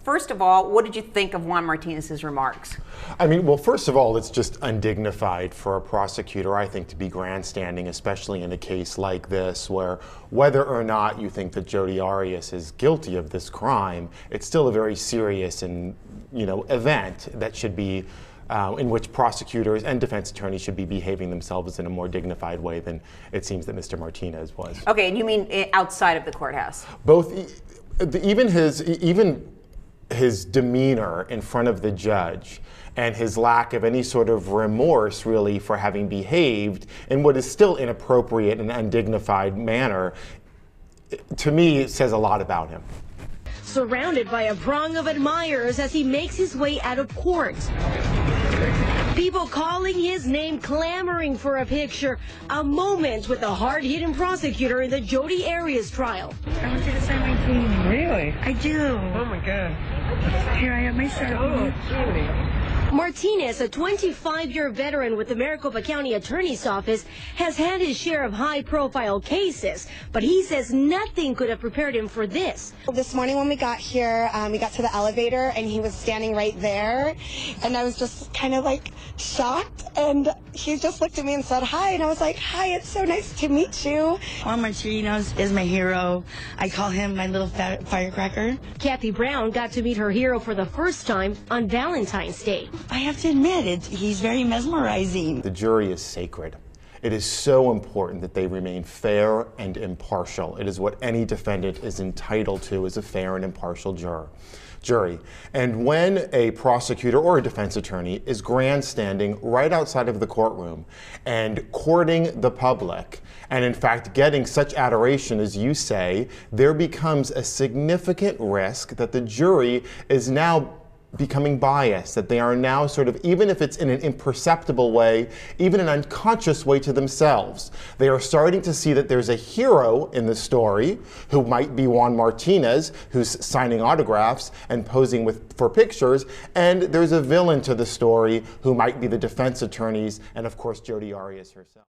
First of all, what did you think of Juan Martinez's remarks? I mean, well, first of all, it's just undignified for a prosecutor, I think, to be grandstanding, especially in a case like this, where whether or not you think that Jodi Arias is guilty of this crime, it's still a very serious and, event that should be in which prosecutors and defense attorneys should be behaving themselves in a more dignified way than it seems that Mr. Martinez was. Okay, and you mean outside of the courthouse? Both, even his demeanor in front of the judge and his lack of any sort of remorse, really, for having behaved in what is still inappropriate and undignified manner, to me, it says a lot about him. Surrounded by a throng of admirers as he makes his way out of court. People calling his name, clamoring for a picture. A moment with the hard-hitting prosecutor in the Jodi Arias trial. I want you to sign my name. Really? I do. Oh my God. Here, I have my Sharpie. Judy. Martinez, a 25-year veteran with the Maricopa County Attorney's Office, has had his share of high-profile cases, but he says nothing could have prepared him for this. This morning when we got here, we got to the elevator and he was standing right there, and I was just kind of like shocked, and he just looked at me and said hi, and I was like, hi, it's so nice to meet you. Juan Martinez is my hero. I call him my little firecracker. Kathy Brown got to meet her hero for the first time on Valentine's Day. I have to admit, he's very mesmerizing. The jury is sacred. It is so important that they remain fair and impartial. It is what any defendant is entitled to, as a fair and impartial jury. And when a prosecutor or a defense attorney is grandstanding right outside of the courtroom and courting the public, and in fact getting such adoration as you say, there becomes a significant risk that the jury is now becoming biased, that they are now sort of, even if it's in an imperceptible way, even an unconscious way to themselves, they are starting to see that there's a hero in the story who might be Juan Martinez, who's signing autographs and posing for pictures, and there's a villain to the story who might be the defense attorneys and, of course, Jodi Arias herself.